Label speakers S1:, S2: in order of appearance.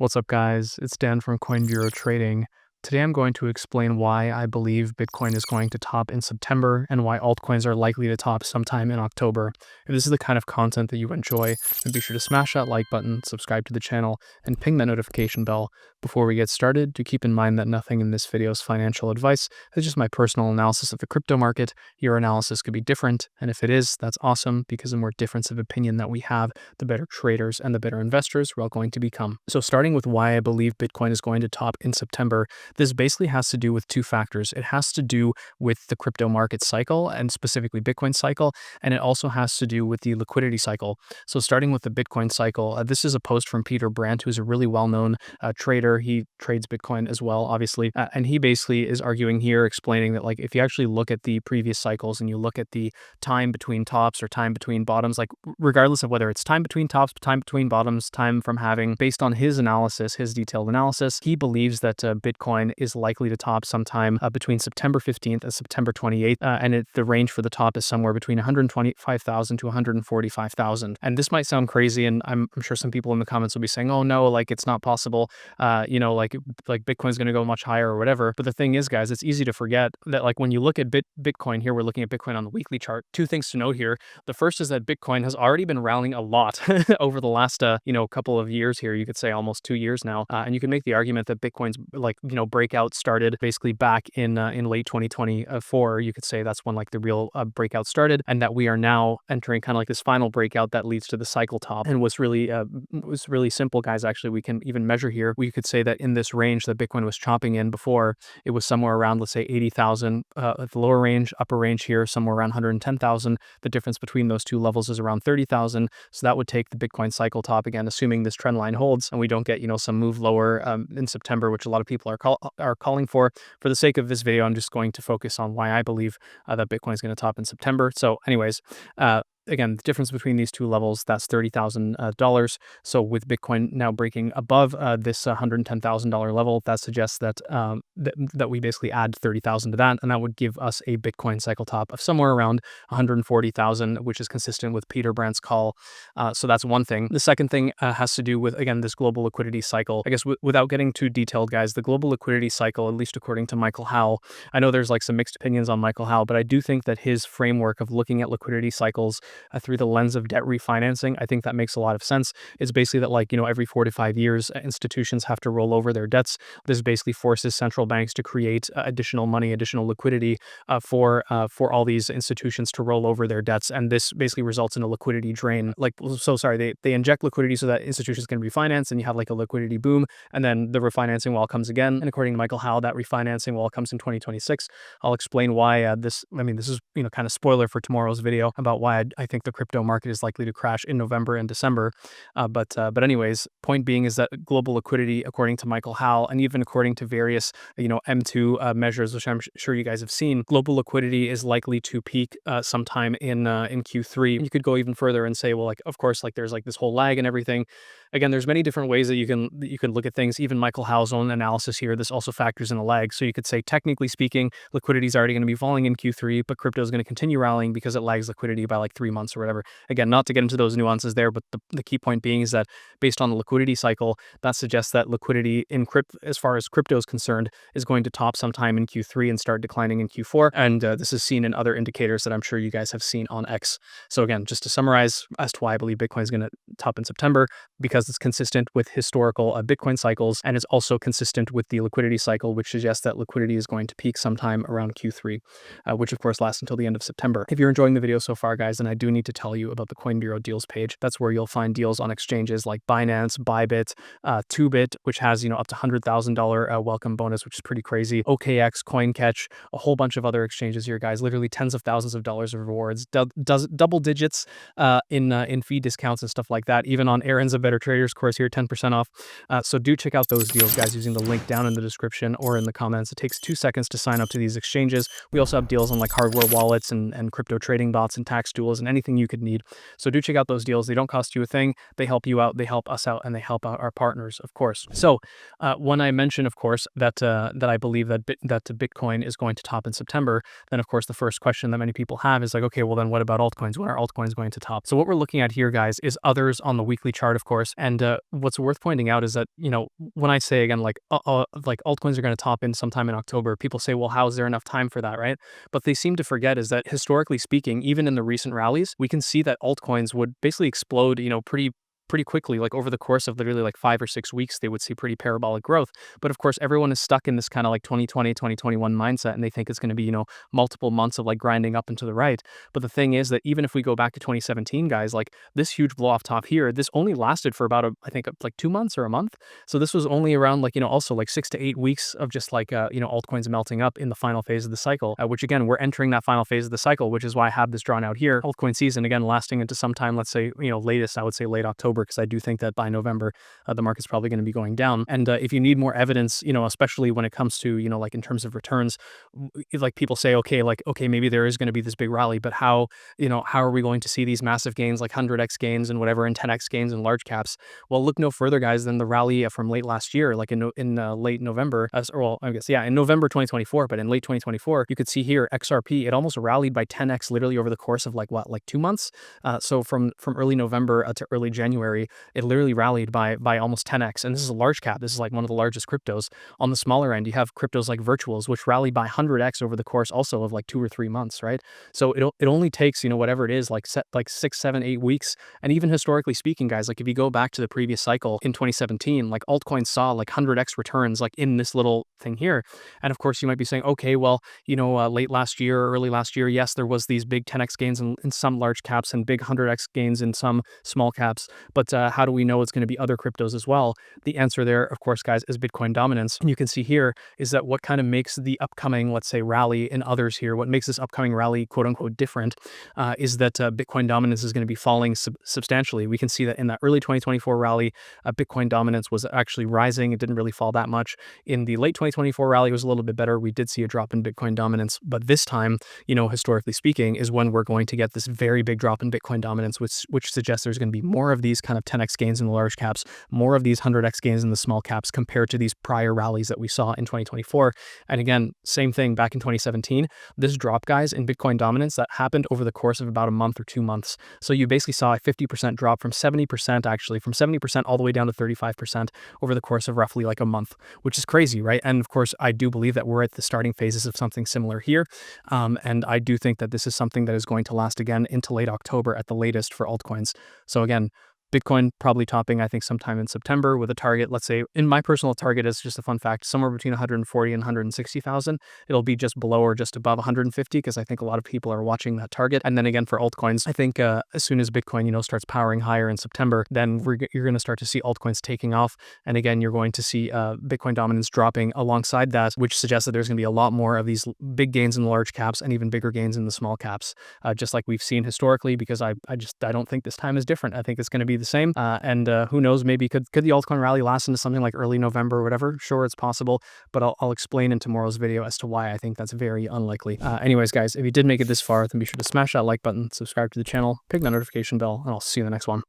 S1: What's up, guys? It's Dan from Coin Bureau Trading. Today I'm going to explain why I believe Bitcoin is going to top in September and why altcoins are likely to top sometime in October. If this is the kind of content that you enjoy, then be sure to smash that like button, subscribe to the channel, and ping that notification bell. Before we get started, do keep in mind that nothing in this video is financial advice. It's just my personal analysis of the crypto market. Your analysis could be different, and if it is, that's awesome, because the more difference of opinion that we have, the better traders and the better investors we're all going to become. So starting with why I believe Bitcoin is going to top in September, this basically has to do with two factors. It has to do with the crypto market cycle, and specifically Bitcoin cycle, and it also has to do with the liquidity cycle. So starting with the Bitcoin cycle, this is a post from Peter Brandt, who's a really well-known trader. He trades Bitcoin as well, obviously, and he basically is arguing here, explaining that, like, if you actually look at the previous cycles and you look at the time between tops or time between bottoms, like regardless of whether it's time between tops, time between bottoms, time from having, based on his analysis, his detailed analysis, he believes that Bitcoin is likely to top sometime between September 15th and September 28th, and the range for the top is somewhere between 125,000 to 145,000. And this might sound crazy, and I'm sure some people in the comments will be saying, "Oh no, like it's not possible. Like Bitcoin's going to go much higher or whatever." But the thing is, guys, it's easy to forget that, like, when you look at Bitcoin here, we're looking at Bitcoin on the weekly chart. Two things to note here. The first is that Bitcoin has already been rallying a lot over the last couple of years here. You could say almost 2 years now, and you can make the argument that Bitcoin's breakout started basically back in late 2024. You could say that's when like the real breakout started, and that we are now entering kind of like this final breakout that leads to the cycle top. And what's really simple, guys, actually, we can even measure here. We could say that in this range that Bitcoin was chopping in before, it was somewhere around, let's say, 80,000 at the lower range, upper range here somewhere around 110,000. The difference between those two levels is around 30,000. So that would take the Bitcoin cycle top, again, assuming this trend line holds and we don't get some move lower in September, which a lot of people are calling for. For the sake of this video, I'm just going to focus on why I believe that Bitcoin is going to top in September. So anyways, again, the difference between these two levels, that's $30,000. So with Bitcoin now breaking above this $110,000 level, that suggests that that we basically add 30,000 to that, and that would give us a Bitcoin cycle top of somewhere around 140,000, which is consistent with Peter Brandt's call. So that's one thing. The second thing has to do with, again, this global liquidity cycle. I guess without getting too detailed, guys, the global liquidity cycle, at least according to Michael Howell, I know there's like some mixed opinions on Michael Howell, but I do think that his framework of looking at liquidity cycles through the lens of debt refinancing, I think that makes a lot of sense. It's basically that, like, every 4 to 5 years, institutions have to roll over their debts. This basically forces central banks to create additional money, additional liquidity for all these institutions to roll over their debts, and this basically results in a liquidity drain. They inject liquidity so that institutions can refinance, and you have like a liquidity boom, and then the refinancing wall comes again. And according to Michael Howell, that refinancing wall comes in 2026. I'll explain why this is kind of spoiler for tomorrow's video about why I think the crypto market is likely to crash in November and December. But anyways, point being is that global liquidity, according to Michael Howell, and even according to various M2 measures, which I'm sure you guys have seen, global liquidity is likely to peak sometime in Q3. You could go even further and say, well, like, of course, like there's like this whole lag and everything. Again, there's many different ways that you can look at things. Even Michael Howell's own analysis here, this also factors in a lag. So you could say, technically speaking, liquidity is already going to be falling in Q3, but crypto is going to continue rallying because it lags liquidity by like 3 months or whatever. Again, not to get into those nuances there, but the key point being is that based on the liquidity cycle, that suggests that liquidity in as far as crypto is concerned, is going to top sometime in Q3 and start declining in Q4. And this is seen in other indicators that I'm sure you guys have seen on X. So again, just to summarize as to why I believe Bitcoin is going to top in September, because it's consistent with historical Bitcoin cycles, and it's also consistent with the liquidity cycle, which suggests that liquidity is going to peak sometime around Q3, which of course lasts until the end of September. If you're enjoying the video so far, guys, then I do need to tell you about the Coin Bureau deals page. That's where you'll find deals on exchanges like Binance, Bybit, 2Bit, which has up to $100,000 welcome bonus, which is pretty crazy. OKX, CoinCatch, a whole bunch of other exchanges here, guys. Literally tens of thousands of dollars of rewards, double digits in fee discounts and stuff like that. Even on Aaron's a Better Traders course here, 10% off. So do check out those deals, guys, using the link down in the description or in the comments. It takes 2 seconds to sign up to these exchanges. We also have deals on like hardware wallets and crypto trading bots and tax tools and anything you could need. So do check out those deals. They don't cost you a thing. They help you out. They help us out, and they help out our partners, of course. So when I mention, of course, that I believe that Bitcoin is going to top in September, then of course the first question that many people have is like, okay, well then what about altcoins? When are altcoins going to top? So what we're looking at here, guys, is others on the weekly chart, of course. And what's worth pointing out is that, when I say again, like altcoins are going to top in sometime in October, people say, well, how is there enough time for that, right? But they seem to forget is that historically speaking, even in the recent rallies, we can see that altcoins would basically explode, pretty quickly, like over the course of literally like 5 or 6 weeks, they would see pretty parabolic growth. But of course, everyone is stuck in this kind of like 2020, 2021 mindset, and they think it's going to be, multiple months of like grinding up and to the right. But the thing is that even if we go back to 2017, guys, like this huge blow off top here, this only lasted for about, I think like 2 months or a month. So this was only around like, also like 6 to 8 weeks of just like, altcoins melting up in the final phase of the cycle, which again, we're entering that final phase of the cycle, which is why I have this drawn out here. Altcoin season, again, lasting into sometime, let's say, latest, I would say late October, because I do think that by November, the market's probably going to be going down. And if you need more evidence, especially when it comes to, like in terms of returns, like people say, okay, maybe there is going to be this big rally, but how are we going to see these massive gains, like 100x gains and whatever, and 10x gains in large caps? Well, look no further, guys, than the rally from late last year, like in late November, I guess, yeah, in November 2024, but in late 2024, you could see here XRP, it almost rallied by 10x literally over the course of like 2 months. So from early November to early January, it literally rallied by almost 10x. And this is a large cap. This is like one of the largest cryptos. On the smaller end, you have cryptos like virtuals, which rally by 100x over the course also of like 2 or 3 months, right? So it only takes, whatever it is, like 6, 7, 8 weeks. And even historically speaking, guys, like if you go back to the previous cycle in 2017, like altcoins saw like 100x returns like in this little thing here. And of course, you might be saying, okay, well, late last year, early last year, yes, there was these big 10x gains in some large caps and big 100x gains in some small caps. But how do we know it's going to be other cryptos as well? The answer there, of course, guys, is Bitcoin dominance. And you can see here is that what kind of makes the upcoming, let's say, rally in others here, what makes this upcoming rally, quote unquote, different, is that Bitcoin dominance is going to be falling substantially. We can see that in that early 2024 rally, Bitcoin dominance was actually rising. It didn't really fall that much. In the late 2024 rally, it was a little bit better. We did see a drop in Bitcoin dominance, but this time, historically speaking, is when we're going to get this very big drop in Bitcoin dominance, which suggests there's going to be more of these kind of 10x gains in the large caps, more of these 100x gains in the small caps compared to these prior rallies that we saw in 2024. And again, same thing back in 2017, this drop, guys, in Bitcoin dominance that happened over the course of about a month or 2 months. So you basically saw a 50% drop from 70%, actually from 70% all the way down to 35% over the course of roughly like a month, which is crazy, right? And of course, I do believe that we're at the starting phases of something similar here. And I do think that this is something that is going to last again into late October at the latest for altcoins. So again, Bitcoin probably topping, I think, sometime in September with a target, let's say, in my personal target is just a fun fact, somewhere between 140 and 160,000. It'll be just below or just above 150 because I think a lot of people are watching that target. And then again, for altcoins, I think as soon as Bitcoin, starts powering higher in September, then you're going to start to see altcoins taking off. And again, you're going to see Bitcoin dominance dropping alongside that, which suggests that there's going to be a lot more of these big gains in the large caps and even bigger gains in the small caps, just like we've seen historically, because I don't think this time is different. I think it's going to be the same. And who knows, maybe could the altcoin rally last into something like early November or whatever? Sure, it's possible, but I'll explain in tomorrow's video as to why I think that's very unlikely. Anyways, guys, if you did make it this far, then be sure to smash that like button, subscribe to the channel, pick that notification bell, and I'll see you in the next one.